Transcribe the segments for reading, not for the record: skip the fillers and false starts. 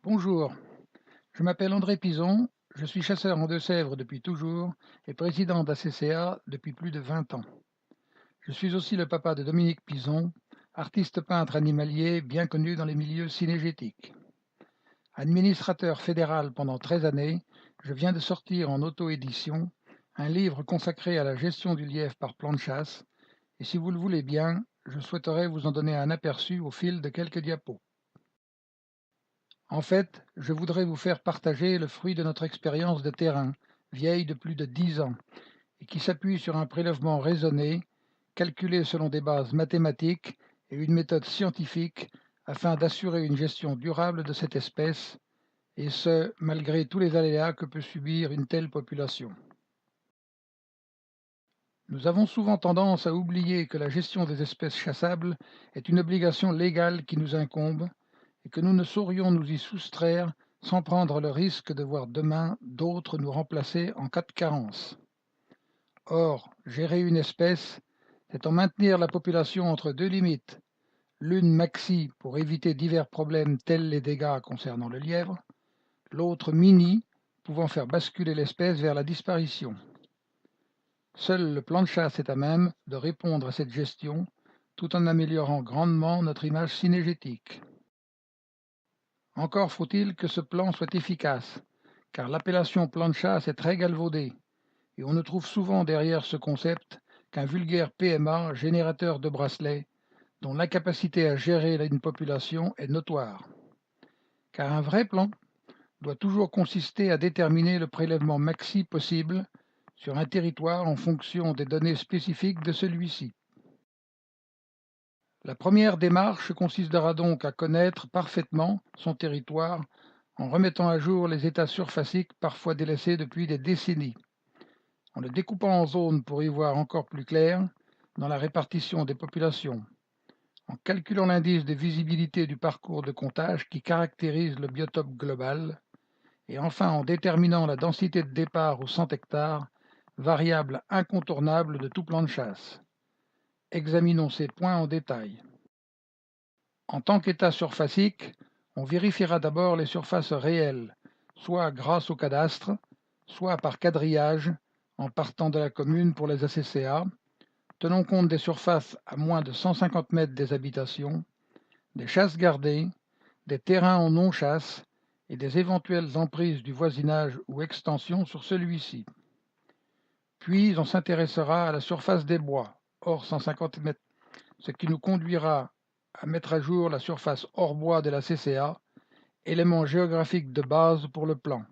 Bonjour, je m'appelle André Pison, je suis chasseur en Deux-Sèvres depuis toujours et président d'ACCA depuis plus de 20 ans. Je suis aussi le papa de Dominique Pison, artiste peintre animalier bien connu dans les milieux cinégétiques. Administrateur fédéral pendant 13 années, je viens de sortir en auto-édition un livre consacré à la gestion du lièvre par plan de chasse, et si vous le voulez bien, je souhaiterais vous en donner un aperçu au fil de quelques diapos. En fait, je voudrais vous faire partager le fruit de notre expérience de terrain, vieille de plus de 10 ans, et qui s'appuie sur un prélèvement raisonné, calculé selon des bases mathématiques et une méthode scientifique afin d'assurer une gestion durable de cette espèce, et ce, malgré tous les aléas que peut subir une telle population. Nous avons souvent tendance à oublier que la gestion des espèces chassables est une obligation légale qui nous incombe et que nous ne saurions nous y soustraire sans prendre le risque de voir demain d'autres nous remplacer en cas de carence. Or, gérer une espèce, c'est en maintenir la population entre deux limites, l'une maxi pour éviter divers problèmes tels les dégâts concernant le lièvre, l'autre mini pouvant faire basculer l'espèce vers la disparition. Seul le plan de chasse est à même de répondre à cette gestion tout en améliorant grandement notre image cinégétique. Encore faut-il que ce plan soit efficace, car l'appellation plan de chasse est très galvaudée, et on ne trouve souvent derrière ce concept qu'un vulgaire PMA générateur de bracelets, dont l'incapacité à gérer une population est notoire. Car un vrai plan doit toujours consister à déterminer le prélèvement maxi possible sur un territoire en fonction des données spécifiques de celui-ci. La première démarche consistera donc à connaître parfaitement son territoire en remettant à jour les états surfaciques parfois délaissés depuis des décennies, en le découpant en zones pour y voir encore plus clair dans la répartition des populations, en calculant l'indice de visibilité du parcours de comptage qui caractérise le biotope global, et enfin en déterminant la densité de départ aux 100 hectares, variable incontournable de tout plan de chasse. Examinons ces points en détail. En tant qu'état surfacique, on vérifiera d'abord les surfaces réelles, soit grâce au cadastre, soit par quadrillage, en partant de la commune pour les ACCA, tenons compte des surfaces à moins de 150 mètres des habitations, des chasses gardées, des terrains en non-chasse et des éventuelles emprises du voisinage ou extensions sur celui-ci. Puis on s'intéressera à la surface des bois, hors 150 mètres, ce qui nous conduira à mettre à jour la surface hors bois de la CCA, élément géographique de base pour le plan,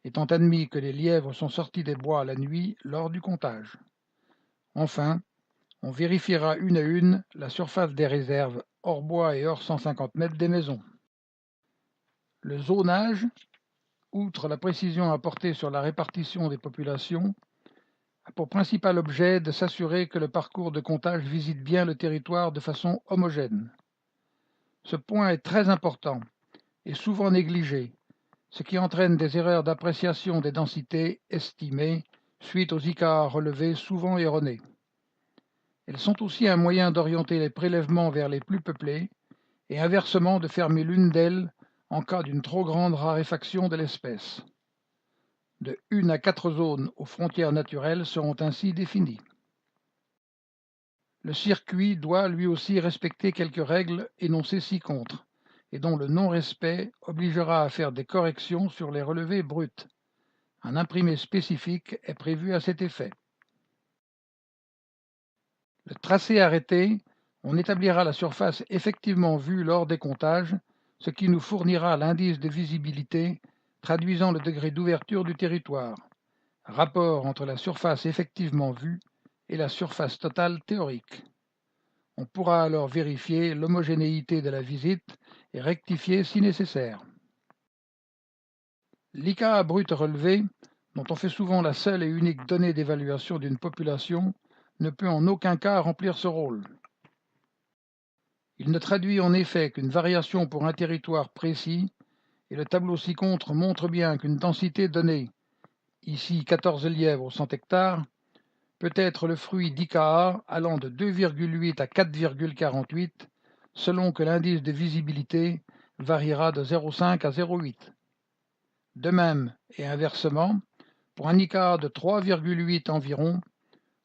étant admis que les lièvres sont sortis des bois la nuit lors du comptage. Enfin, on vérifiera une à une la surface des réserves hors bois et hors 150 mètres des maisons. Le zonage, outre la précision apportée sur la répartition des populations, a pour principal objet de s'assurer que le parcours de comptage visite bien le territoire de façon homogène. Ce point est très important et souvent négligé, ce qui entraîne des erreurs d'appréciation des densités estimées suite aux IKA relevés souvent erronés. Elles sont aussi un moyen d'orienter les prélèvements vers les plus peuplés et inversement de fermer l'une d'elles en cas d'une trop grande raréfaction de l'espèce. De 1 à 4 zones aux frontières naturelles seront ainsi définies. Le circuit doit lui aussi respecter quelques règles énoncées ci-contre, et dont le non-respect obligera à faire des corrections sur les relevés bruts. Un imprimé spécifique est prévu à cet effet. Le tracé arrêté, on établira la surface effectivement vue lors des comptages, ce qui nous fournira l'indice de visibilité traduisant le degré d'ouverture du territoire, rapport entre la surface effectivement vue et la surface totale théorique. On pourra alors vérifier l'homogénéité de la visite et rectifier si nécessaire. L'IKA brut relevé, dont on fait souvent la seule et unique donnée d'évaluation d'une population, ne peut en aucun cas remplir ce rôle. Il ne traduit en effet qu'une variation pour un territoire précis, et le tableau ci-contre montre bien qu'une densité donnée, ici 14 lièvres aux 100 hectares, peut être le fruit d'IKA allant de 2,8 à 4,48 selon que l'indice de visibilité variera de 0,5 à 0,8. De même, et inversement, pour un ICA de 3,8 environ,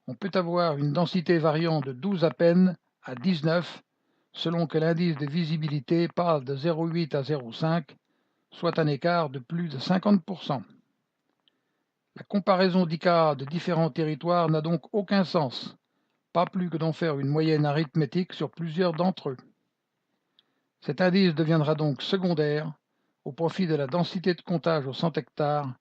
on peut avoir une densité variant de 12 à peine à 19, selon que l'indice de visibilité passe de 0,8 à 0,5, soit un écart de plus de 50%. La comparaison d'ICA de différents territoires n'a donc aucun sens, pas plus que d'en faire une moyenne arithmétique sur plusieurs d'entre eux. Cet indice deviendra donc secondaire au profit de la densité de comptage au 100 hectares,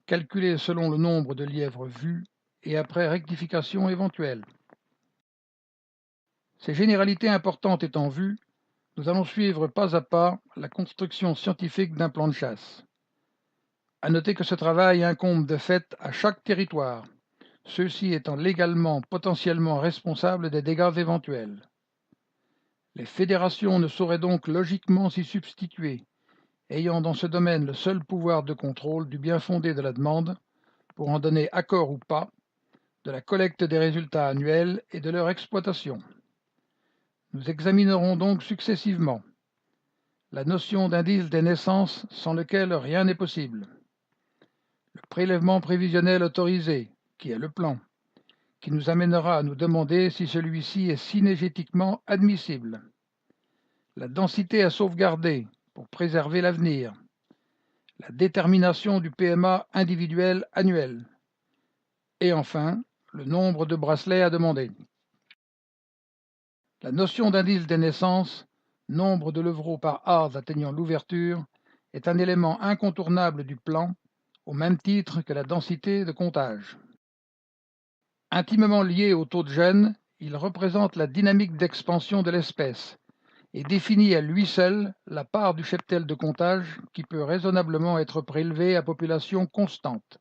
calculée selon le nombre de lièvres vus et après rectification éventuelle. Ces généralités importantes étant vues, nous allons suivre pas à pas la construction scientifique d'un plan de chasse. À noter que ce travail incombe de fait à chaque territoire, ceux-ci étant légalement potentiellement responsables des dégâts éventuels. Les fédérations ne sauraient donc logiquement s'y substituer, ayant dans ce domaine le seul pouvoir de contrôle du bien-fondé de la demande, pour en donner accord ou pas, de la collecte des résultats annuels et de leur exploitation. Nous examinerons donc successivement la notion d'indice des naissances sans lequel rien n'est possible, le prélèvement prévisionnel autorisé, qui est le plan, qui nous amènera à nous demander si celui-ci est synégétiquement admissible, la densité à sauvegarder pour préserver l'avenir, la détermination du PMA individuel annuel, et enfin, le nombre de bracelets à demander. La notion d'indice des naissances, nombre de levreaux par arde atteignant l'ouverture, est un élément incontournable du plan, au même titre que la densité de comptage. Intimement lié au taux de gène, il représente la dynamique d'expansion de l'espèce et définit à lui seul la part du cheptel de comptage qui peut raisonnablement être prélevé à population constante.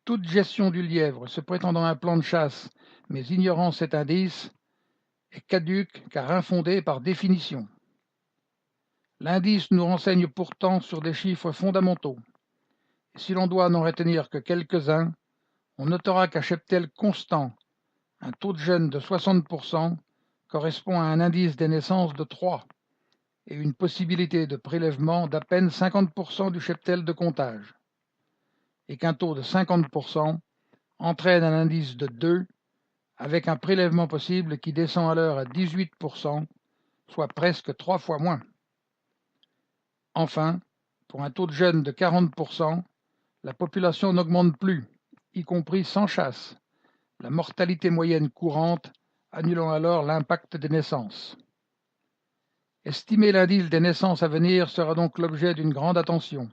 Toute gestion du lièvre se prétendant un plan de chasse, mais ignorant cet indice, est caduque car infondée par définition. L'indice nous renseigne pourtant sur des chiffres fondamentaux. Et si l'on doit n'en retenir que quelques-uns, on notera qu'à cheptel constant, un taux de gène de 60% correspond à un indice des naissances de 3 et une possibilité de prélèvement d'à peine 50% du cheptel de comptage, et qu'un taux de 50% entraîne un indice de 2 avec un prélèvement possible qui descend alors à 18%, soit presque 3 fois moins. Enfin, pour un taux de gène de 40%, la population n'augmente plus, y compris sans chasse, la mortalité moyenne courante annulant alors l'impact des naissances. Estimer l'indice des naissances à venir sera donc l'objet d'une grande attention,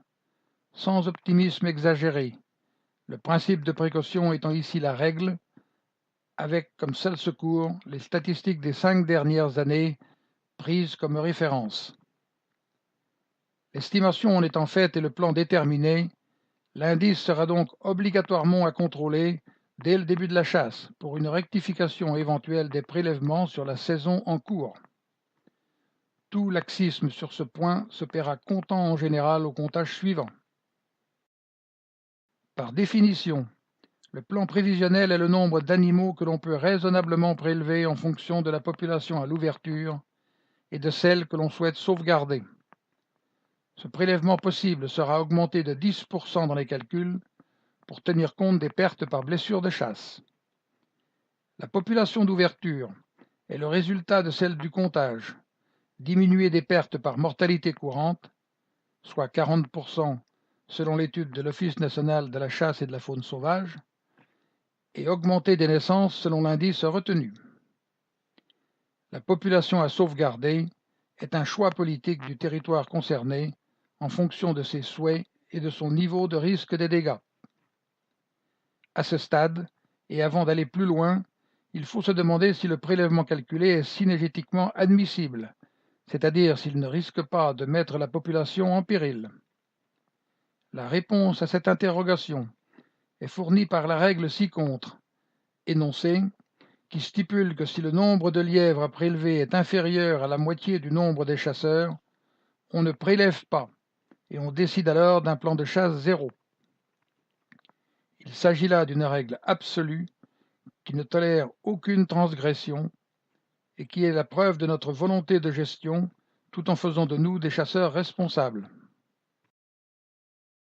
sans optimisme exagéré, le principe de précaution étant ici la règle, avec comme seul secours les statistiques des 5 dernières années prises comme référence. L'estimation en étant faite et le plan déterminé, l'indice sera donc obligatoirement à contrôler dès le début de la chasse pour une rectification éventuelle des prélèvements sur la saison en cours. Tout laxisme sur ce point se paiera comptant en général au comptage suivant. Par définition, le plan prévisionnel est le nombre d'animaux que l'on peut raisonnablement prélever en fonction de la population à l'ouverture et de celle que l'on souhaite sauvegarder. Ce prélèvement possible sera augmenté de 10% dans les calculs pour tenir compte des pertes par blessure de chasse. La population d'ouverture est le résultat de celle du comptage, diminuée des pertes par mortalité courante, soit 40% selon l'étude de l'Office national de la chasse et de la faune sauvage, et augmentée des naissances selon l'indice retenu. La population à sauvegarder est un choix politique du territoire concerné en fonction de ses souhaits et de son niveau de risque des dégâts. À ce stade, et avant d'aller plus loin, il faut se demander si le prélèvement calculé est synégétiquement admissible, c'est-à-dire s'il ne risque pas de mettre la population en péril. La réponse à cette interrogation est fournie par la règle ci-contre, énoncée, qui stipule que si le nombre de lièvres à prélever est inférieur à la moitié du nombre des chasseurs, on ne prélève pas, et on décide alors d'un plan de chasse zéro. Il s'agit là d'une règle absolue qui ne tolère aucune transgression et qui est la preuve de notre volonté de gestion tout en faisant de nous des chasseurs responsables.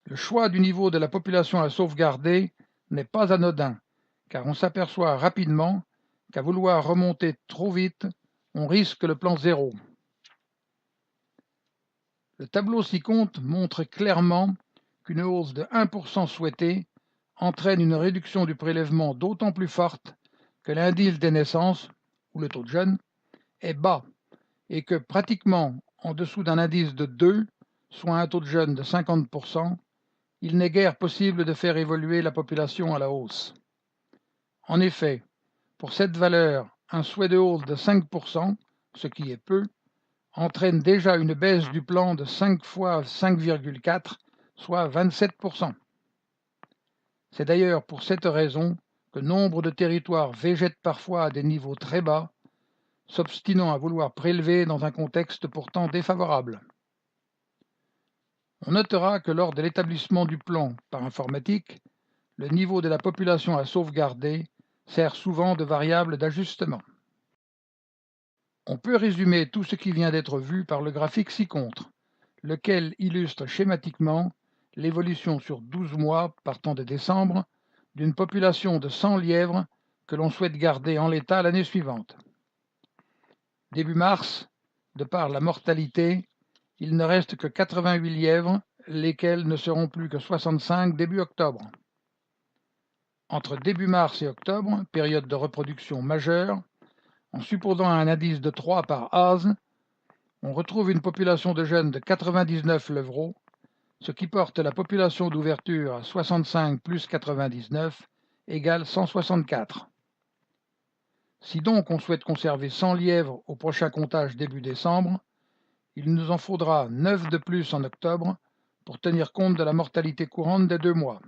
Le choix du niveau de la population à sauvegarder n'est pas anodin, car on s'aperçoit rapidement qu'à vouloir remonter trop vite, on risque le plan zéro. Le tableau ci-compte montre clairement qu'une hausse de 1% souhaitée entraîne une réduction du prélèvement d'autant plus forte que l'indice des naissances, ou le taux de jeunes, est bas et que pratiquement en dessous d'un indice de 2, soit un taux de jeunes de 50%, il n'est guère possible de faire évoluer la population à la hausse. En effet, pour cette valeur, un souhait de hausse de 5%, ce qui est peu, entraîne déjà une baisse du plan de 5 fois 5,4, soit 27%. C'est d'ailleurs pour cette raison que nombre de territoires végètent parfois à des niveaux très bas, s'obstinant à vouloir prélever dans un contexte pourtant défavorable. On notera que lors de l'établissement du plan par informatique, le niveau de la population à sauvegarder sert souvent de variable d'ajustement. On peut résumer tout ce qui vient d'être vu par le graphique ci-contre, lequel illustre schématiquement l'évolution sur 12 mois partant de décembre d'une population de 100 lièvres que l'on souhaite garder en l'état l'année suivante. Début mars, de par la mortalité, il ne reste que 88 lièvres, lesquels ne seront plus que 65 début octobre. Entre début mars et octobre, période de reproduction majeure, en supposant un indice de 3 par ASE, on retrouve une population de jeunes de 99 levreaux, ce qui porte la population d'ouverture à 65 plus 99 égale 164. Si donc on souhaite conserver 100 lièvres au prochain comptage début décembre, il nous en faudra 9 de plus en octobre pour tenir compte de la mortalité courante des 2 mois.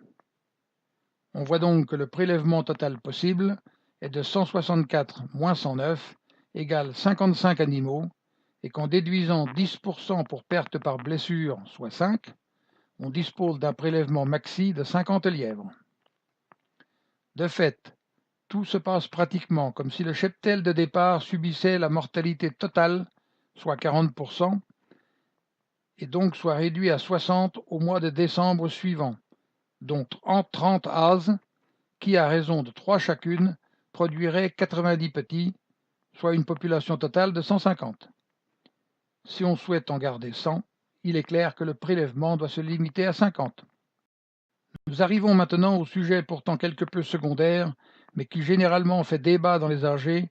On voit donc que le prélèvement total possible est de 164 moins 109 égale 55 animaux et qu'en déduisant 10% pour perte par blessure, soit 5, on dispose d'un prélèvement maxi de 50 lièvres. De fait, tout se passe pratiquement comme si le cheptel de départ subissait la mortalité totale, soit 40%, et donc soit réduit à 60 au mois de décembre suivant, dont 30 ases, qui, à raison de 3 chacune, produiraient 90 petits, soit une population totale de 150. Si on souhaite en garder 100, il est clair que le prélèvement doit se limiter à 50. Nous arrivons maintenant au sujet pourtant quelque peu secondaire, mais qui généralement fait débat dans les AG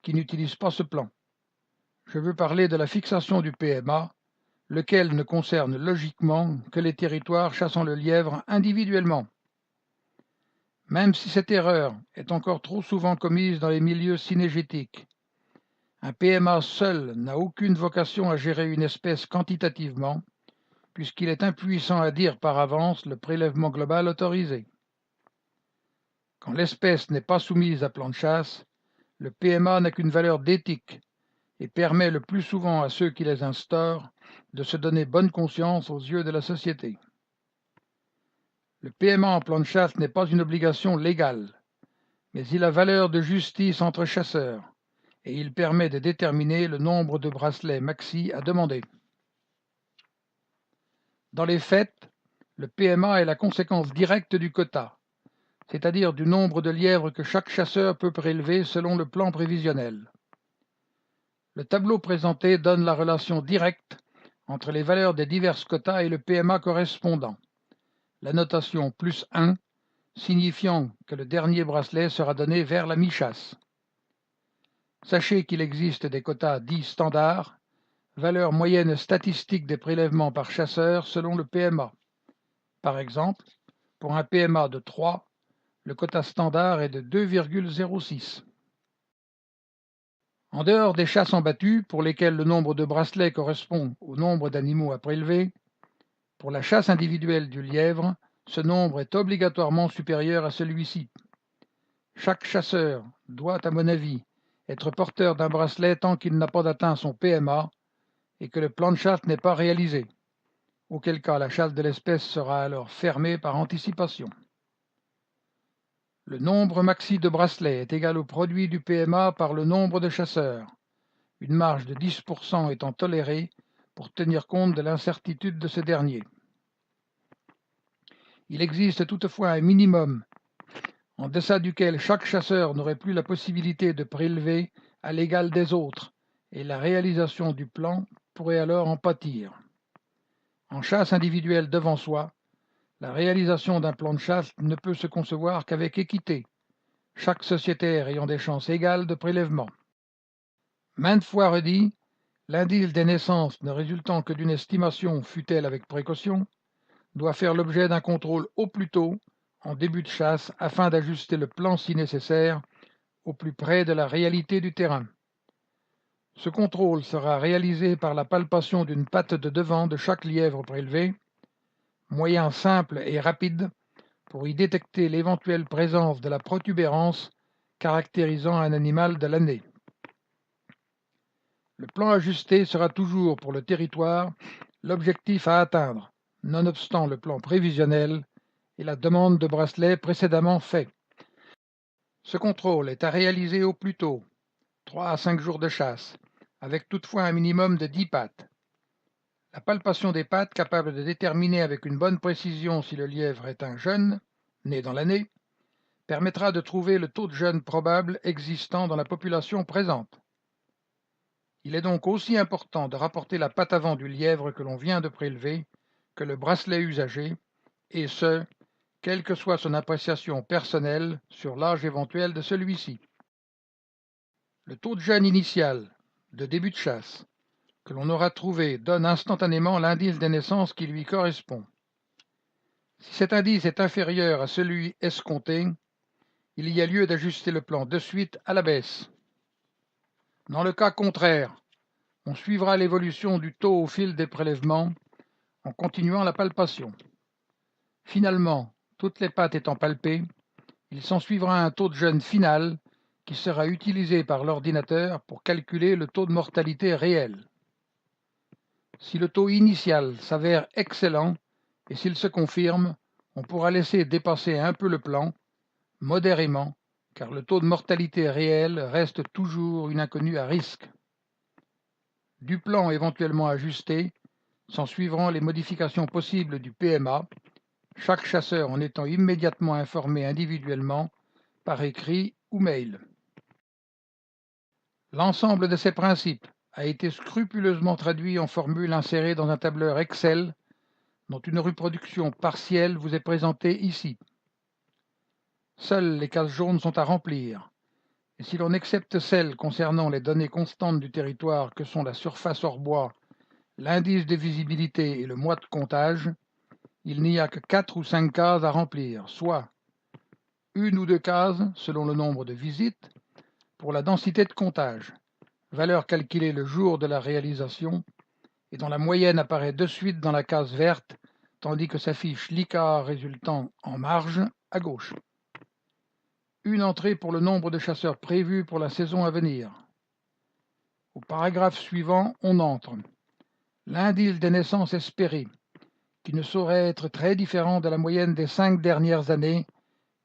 qui n'utilisent pas ce plan. Je veux parler de la fixation du PMA, lequel ne concerne logiquement que les territoires chassant le lièvre individuellement. Même si cette erreur est encore trop souvent commise dans les milieux cynégétiques, un PMA seul n'a aucune vocation à gérer une espèce quantitativement, puisqu'il est impuissant à dire par avance le prélèvement global autorisé. Quand l'espèce n'est pas soumise à plan de chasse, le PMA n'a qu'une valeur d'éthique et permet le plus souvent à ceux qui les instaurent de se donner bonne conscience aux yeux de la société. Le PMA en plan de chasse n'est pas une obligation légale, mais il a valeur de justice entre chasseurs, et il permet de déterminer le nombre de bracelets maxi à demander. Dans les faits, le PMA est la conséquence directe du quota, c'est-à-dire du nombre de lièvres que chaque chasseur peut prélever selon le plan prévisionnel. Le tableau présenté donne la relation directe entre les valeurs des divers quotas et le PMA correspondant. La notation +1 signifiant que le dernier bracelet sera donné vers la mi-chasse. Sachez qu'il existe des quotas dits standards, valeur moyenne statistique des prélèvements par chasseur selon le PMA. Par exemple, pour un PMA de 3, le quota standard est de 2,06. En dehors des chasses en battu, pour lesquelles le nombre de bracelets correspond au nombre d'animaux à prélever, pour la chasse individuelle du lièvre, ce nombre est obligatoirement supérieur à celui-ci. Chaque chasseur doit, à mon avis, être porteur d'un bracelet tant qu'il n'a pas atteint son PMA et que le plan de chasse n'est pas réalisé, auquel cas la chasse de l'espèce sera alors fermée par anticipation. Le nombre maxi de bracelets est égal au produit du PMA par le nombre de chasseurs, une marge de 10% étant tolérée pour tenir compte de l'incertitude de ce dernier. Il existe toutefois un minimum, en deçà duquel chaque chasseur n'aurait plus la possibilité de prélever à l'égal des autres, et la réalisation du plan pourrait alors en pâtir. En chasse individuelle devant soi, la réalisation d'un plan de chasse ne peut se concevoir qu'avec équité, chaque sociétaire ayant des chances égales de prélèvement. Maintes fois redit, l'indice des naissances ne résultant que d'une estimation, fût-elle avec précaution, doit faire l'objet d'un contrôle au plus tôt, en début de chasse, afin d'ajuster le plan si nécessaire, au plus près de la réalité du terrain. Ce contrôle sera réalisé par la palpation d'une patte de devant de chaque lièvre prélevé, moyen simple et rapide pour y détecter l'éventuelle présence de la protubérance caractérisant un animal de l'année. Le plan ajusté sera toujours pour le territoire l'objectif à atteindre, nonobstant le plan prévisionnel et la demande de bracelet précédemment fait. Ce contrôle est à réaliser au plus tôt, 3 à 5 jours de chasse, avec toutefois un minimum de 10 pattes. La palpation des pattes, capable de déterminer avec une bonne précision si le lièvre est un jeune, né dans l'année, permettra de trouver le taux de jeunes probable existant dans la population présente. Il est donc aussi important de rapporter la patte avant du lièvre que l'on vient de prélever que le bracelet usagé, et ce, quelle que soit son appréciation personnelle sur l'âge éventuel de celui-ci. Le taux de jeune initial, de début de chasse, que l'on aura trouvé donne instantanément l'indice des naissances qui lui correspond. Si cet indice est inférieur à celui escompté, il y a lieu d'ajuster le plan de suite à la baisse. Dans le cas contraire, on suivra l'évolution du taux au fil des prélèvements en continuant la palpation. Finalement, toutes les pattes étant palpées, il s'ensuivra un taux de jeune final qui sera utilisé par l'ordinateur pour calculer le taux de mortalité réel. Si le taux initial s'avère excellent et s'il se confirme, on pourra laisser dépasser un peu le plan, modérément, car le taux de mortalité réel reste toujours une inconnue à risque. Du plan éventuellement ajusté, s'ensuivront les modifications possibles du PMA, chaque chasseur en étant immédiatement informé individuellement, par écrit ou mail. L'ensemble de ces principes a été scrupuleusement traduit en formules insérées dans un tableur Excel, dont une reproduction partielle vous est présentée ici. Seules les cases jaunes sont à remplir, et si l'on accepte celles concernant les données constantes du territoire que sont la surface hors bois, l'indice de visibilité et le mois de comptage, il n'y a que 4 ou 5 cases à remplir, soit une ou 2 cases, selon le nombre de visites, pour la densité de comptage, valeur calculée le jour de la réalisation, et dont la moyenne apparaît de suite dans la case verte, tandis que s'affiche l'ICA résultant en marge à gauche. Une entrée pour le nombre de chasseurs prévus pour la saison à venir. Au paragraphe suivant, on entre l'indice des naissances espérées, qui ne saurait être très différent de la moyenne des 5 dernières années,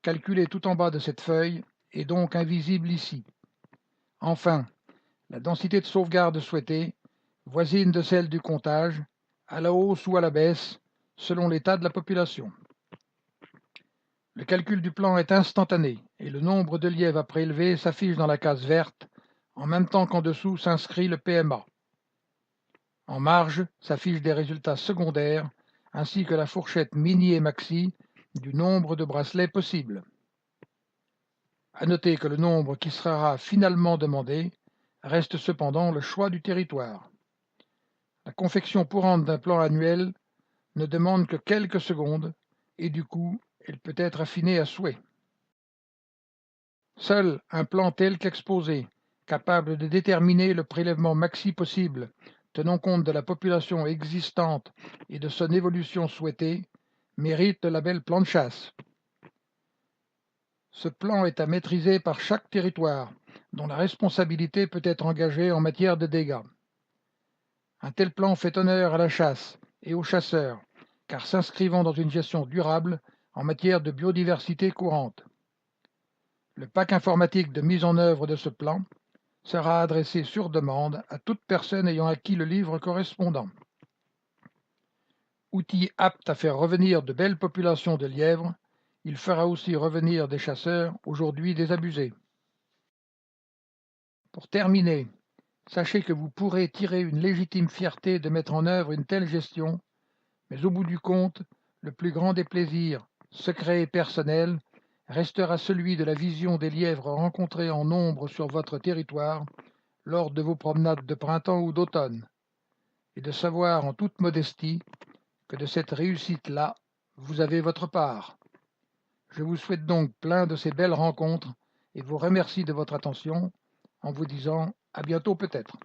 calculé tout en bas de cette feuille, et donc invisible ici. Enfin, la densité de sauvegarde souhaitée, voisine de celle du comptage, à la hausse ou à la baisse, selon l'état de la population. Le calcul du plan est instantané, et le nombre de lièvres à prélever s'affiche dans la case verte, en même temps qu'en dessous s'inscrit le PMA. En marge s'affichent des résultats secondaires, ainsi que la fourchette mini et maxi du nombre de bracelets possibles. À noter que le nombre qui sera finalement demandé reste cependant le choix du territoire. La confection courante d'un plan annuel ne demande que quelques secondes, et du coup, elle peut être affinée à souhait. Seul un plan tel qu'exposé, capable de déterminer le prélèvement maxi possible, tenant compte de la population existante et de son évolution souhaitée, mérite le label plan de chasse. Ce plan est à maîtriser par chaque territoire, dont la responsabilité peut être engagée en matière de dégâts. Un tel plan fait honneur à la chasse et aux chasseurs, car s'inscrivant dans une gestion durable en matière de biodiversité courante. Le pack informatique de mise en œuvre de ce plan sera adressé sur demande à toute personne ayant acquis le livre correspondant. Outil apte à faire revenir de belles populations de lièvres, il fera aussi revenir des chasseurs aujourd'hui désabusés. Pour terminer, sachez que vous pourrez tirer une légitime fierté de mettre en œuvre une telle gestion, mais au bout du compte, le plus grand des plaisirs, secret et personnel, restera celui de la vision des lièvres rencontrés en nombre sur votre territoire lors de vos promenades de printemps ou d'automne, et de savoir en toute modestie que de cette réussite-là, vous avez votre part. Je vous souhaite donc plein de ces belles rencontres et vous remercie de votre attention en vous disant à bientôt peut-être.